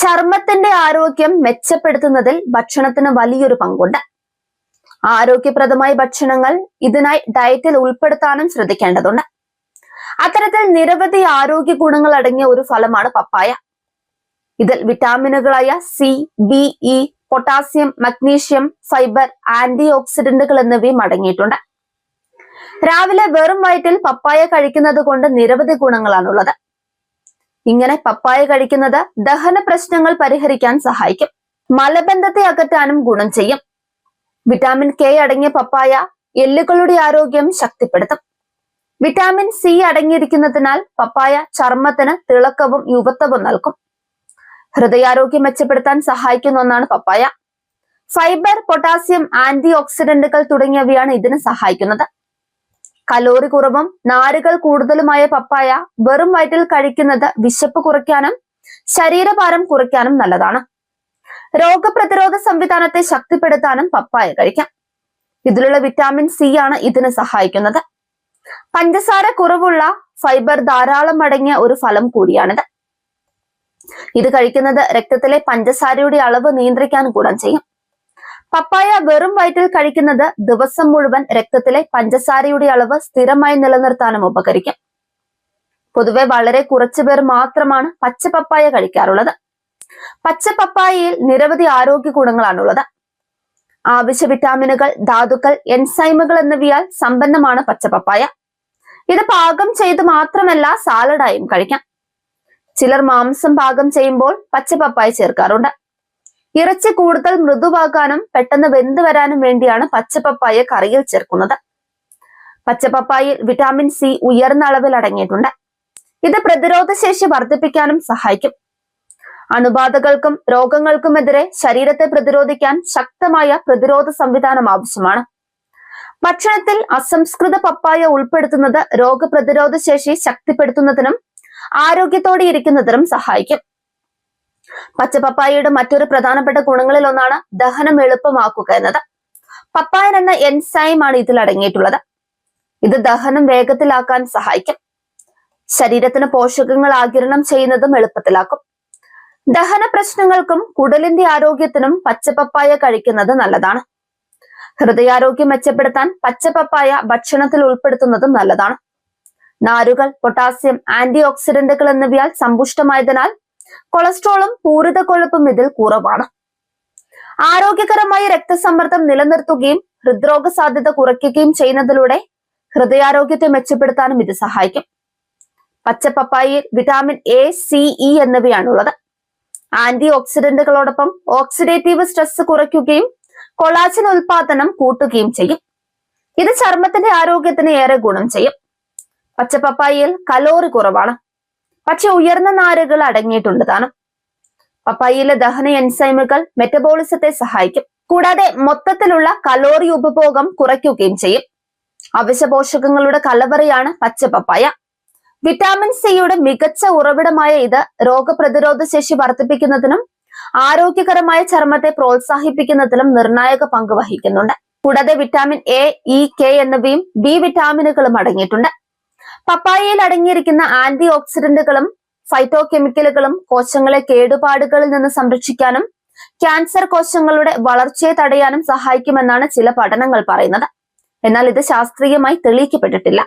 ചർമ്മത്തിന്റെ ആരോഗ്യം മെച്ചപ്പെടുത്തുന്നതിൽ ഭക്ഷണത്തിന് വലിയൊരു പങ്കുണ്ട്. ആരോഗ്യപ്രദമായ ഭക്ഷണങ്ങൾ ഇതിനായി ഡയറ്റിൽ ഉൾപ്പെടുത്താനും ശ്രദ്ധിക്കേണ്ടതുണ്ട്. അത്തരത്തിൽ നിരവധി ആരോഗ്യ ഗുണങ്ങൾ അടങ്ങിയ ഒരു ഫലമാണ് പപ്പായ. ഇതിൽ വിറ്റാമിനുകളായ സി, ബി, ഇ, പൊട്ടാസ്യം, മഗ്നീഷ്യം, ഫൈബർ, ആന്റി ഓക്സിഡന്റുകൾ എന്നിവയും അടങ്ങിയിട്ടുണ്ട്. രാവിലെ വെറും വയറ്റിൽ പപ്പായ കഴിക്കുന്നത് കൊണ്ട് നിരവധി ഗുണങ്ങളാണുള്ളത്. ഇങ്ങനെ പപ്പായ കഴിക്കുന്നത് ദഹന പ്രശ്നങ്ങൾ പരിഹരിക്കാൻ സഹായിക്കും. മലബന്ധത്തെ അകറ്റാനും ഗുണം ചെയ്യും. വിറ്റാമിൻ കെ അടങ്ങിയ പപ്പായ എല്ലുകളുടെ ആരോഗ്യം ശക്തിപ്പെടുത്തും. വിറ്റാമിൻ സി അടങ്ങിയിരിക്കുന്നതിനാൽ പപ്പായ ചർമ്മത്തിന് തിളക്കവും യുവത്വവും നൽകും. ഹൃദയാരോഗ്യം മെച്ചപ്പെടുത്താൻ സഹായിക്കുന്ന ഒന്നാണ് പപ്പായ. ഫൈബർ, പൊട്ടാസ്യം, ആന്റി ഓക്സിഡന്റുകൾ തുടങ്ങിയവയാണ് ഇതിന് സഹായിക്കുന്നത്. കലോറി കുറവും നാരുകൾ കൂടുതലുമായ പപ്പായ വെറും വയറ്റിൽ കഴിക്കുന്നത് വിശപ്പ് കുറയ്ക്കാനും ശരീരഭാരം കുറയ്ക്കാനും നല്ലതാണ്. രോഗപ്രതിരോധ സംവിധാനത്തെ ശക്തിപ്പെടുത്താനും പപ്പായ കഴിക്കാം. ഇതിലുള്ള വിറ്റാമിൻ സി ആണ് ഇതിന് സഹായിക്കുന്നത്. പഞ്ചസാര കുറവുള്ള ഫൈബർ ധാരാളം അടങ്ങിയ ഒരു ഫലം കൂടിയാണിത്. ഇത് കഴിക്കുന്നത് രക്തത്തിലെ പഞ്ചസാരയുടെ അളവ് നിയന്ത്രിക്കാൻ ഗുണം ചെയ്യും. പപ്പായ വെറും വയറ്റിൽ കഴിക്കുന്നത് ദിവസം മുഴുവൻ രക്തത്തിലെ പഞ്ചസാരയുടെ അളവ് സ്ഥിരമായി നിലനിർത്താനും ഉപകരിക്കും. പൊതുവെ വളരെ കുറച്ചു പേർ മാത്രമാണ് പച്ച പപ്പായ കഴിക്കാറുള്ളത്. പച്ച പപ്പായയിൽ നിരവധി ആരോഗ്യ ഗുണങ്ങളാണുള്ളത്. ആവശ്യ വിറ്റാമിനുകൾ, ധാതുക്കൾ, എൻസൈമുകൾ എന്നിവയാൽ സമ്പന്നമാണ് പച്ച പപ്പായ. ഇത് പാകം ചെയ്ത് മാത്രമല്ല സാലഡായും കഴിക്കാം. ചിലർ മാംസം പാകം ചെയ്യുമ്പോൾ പച്ച പപ്പായ ചേർക്കാറുണ്ട്. ഇറച്ചി കൂടുതൽ മൃദുവാകാനും പെട്ടെന്ന് വെന്ത് വരാനും വേണ്ടിയാണ് പച്ച പപ്പായ കറിയിൽ ചേർക്കുന്നത്. പച്ച പപ്പായയിൽ വിറ്റാമിൻ സി ഉയർന്ന അളവിൽ അടങ്ങിയിട്ടുണ്ട്. ഇത് പ്രതിരോധ ശേഷി വർദ്ധിപ്പിക്കാനും സഹായിക്കും. അണുബാധകൾക്കും രോഗങ്ങൾക്കുമെതിരെ ശരീരത്തെ പ്രതിരോധിക്കാൻ ശക്തമായ പ്രതിരോധ സംവിധാനം ആവശ്യമാണ്. ഭക്ഷണത്തിൽ അസംസ്കൃത പപ്പായ ഉൾപ്പെടുത്തുന്നത് രോഗപ്രതിരോധ ശേഷി ശക്തിപ്പെടുത്തുന്നതിനും ആരോഗ്യത്തോടെ ഇരിക്കുന്നതിനും സഹായിക്കും. പച്ച പപ്പായയുടെ മറ്റൊരു പ്രധാനപ്പെട്ട ഗുണങ്ങളിൽ ഒന്നാണ് ദഹനം എളുപ്പമാക്കുക എന്നത്. പപ്പായൻ എന്ന എൻസൈം ആണ് ഇതിൽ അടങ്ങിയിട്ടുള്ളത്. ഇത് ദഹനം വേഗത്തിലാക്കാൻ സഹായിക്കും. ശരീരത്തിന് പോഷകങ്ങൾ ആഗിരണം ചെയ്യുന്നതും എളുപ്പത്തിലാക്കും. ദഹന പ്രശ്നങ്ങൾക്കും കുടലിന്റെ ആരോഗ്യത്തിനും പച്ച പപ്പായ കഴിക്കുന്നത് നല്ലതാണ്. ഹൃദയാരോഗ്യം മെച്ചപ്പെടുത്താൻ പച്ച പപ്പായ ഭക്ഷണത്തിൽ ഉൾപ്പെടുത്തുന്നതും നല്ലതാണ്. നാരുകൾ, പൊട്ടാസ്യം, ആന്റി ഓക്സിഡന്റുകൾ എന്നിവയാൽ സമ്പുഷ്ടമായതിനാൽ കൊളസ്ട്രോളും പൂരിത കൊഴുപ്പും ഇതിൽ കുറവാണ്. ആരോഗ്യകരമായ രക്തസമ്മർദ്ദം നിലനിർത്തുകയും ഹൃദ്രോഗ സാധ്യത കുറയ്ക്കുകയും ചെയ്യുന്നതിലൂടെ ഹൃദയാരോഗ്യത്തെ മെച്ചപ്പെടുത്താനും ഇത് സഹായിക്കും. പച്ച പപ്പായയിൽ വിറ്റാമിൻ എ, സി, ഇ എന്നിവയാണുള്ളത്. ആന്റി ഓക്സിഡന്റുകളോടൊപ്പം ഓക്സിഡേറ്റീവ് സ്ട്രെസ് കുറയ്ക്കുകയും കൊളാജൻ ഉൽപാദനം കൂട്ടുകയും ചെയ്യും. ഇത് ചർമ്മത്തിന്റെ ആരോഗ്യത്തിന് ഏറെ ഗുണം ചെയ്യും. പച്ച പപ്പായയിൽ കലോറി കുറവാണ്, പക്ഷെ ഉയർന്ന നാരുകൾ അടങ്ങിയിട്ടുണ്ട് താനും. പപ്പായയിലെ ദഹന എൻസൈമുകൾ മെറ്റബോളിസത്തെ സഹായിക്കും. കൂടാതെ മൊത്തത്തിലുള്ള കലോറി ഉപഭോഗം കുറയ്ക്കുകയും ചെയ്യും. അവശ്യ പോഷകങ്ങളുടെ കലവറയാണ് പച്ച പപ്പായ. വിറ്റാമിൻ സിയുടെ മികച്ച ഉറവിടമായ ഇത് രോഗപ്രതിരോധ ശേഷി വർദ്ധിപ്പിക്കുന്നതിനും ആരോഗ്യകരമായ ചർമ്മത്തെ പ്രോത്സാഹിപ്പിക്കുന്നതിലും നിർണായക പങ്ക് വഹിക്കുന്നുണ്ട്. കൂടാതെ വിറ്റാമിൻ എ, ഇ, കെ എന്നിവയും ബി വിറ്റാമിനുകളും അടങ്ങിയിട്ടുണ്ട്. പപ്പായയിൽ അടങ്ങിയിരിക്കുന്ന ആന്റി ഓക്സിഡന്റുകളും ഫൈറ്റോ കെമിക്കലുകളും കോശങ്ങളെ കേടുപാടുകളിൽ നിന്ന് സംരക്ഷിക്കാനും ക്യാൻസർ കോശങ്ങളുടെ വളർച്ചയെ തടയാനും സഹായിക്കുമെന്നാണ് ചില പഠനങ്ങൾ പറയുന്നത്. എന്നാൽ ഇത് ശാസ്ത്രീയമായി തെളിയിക്കപ്പെട്ടിട്ടില്ല.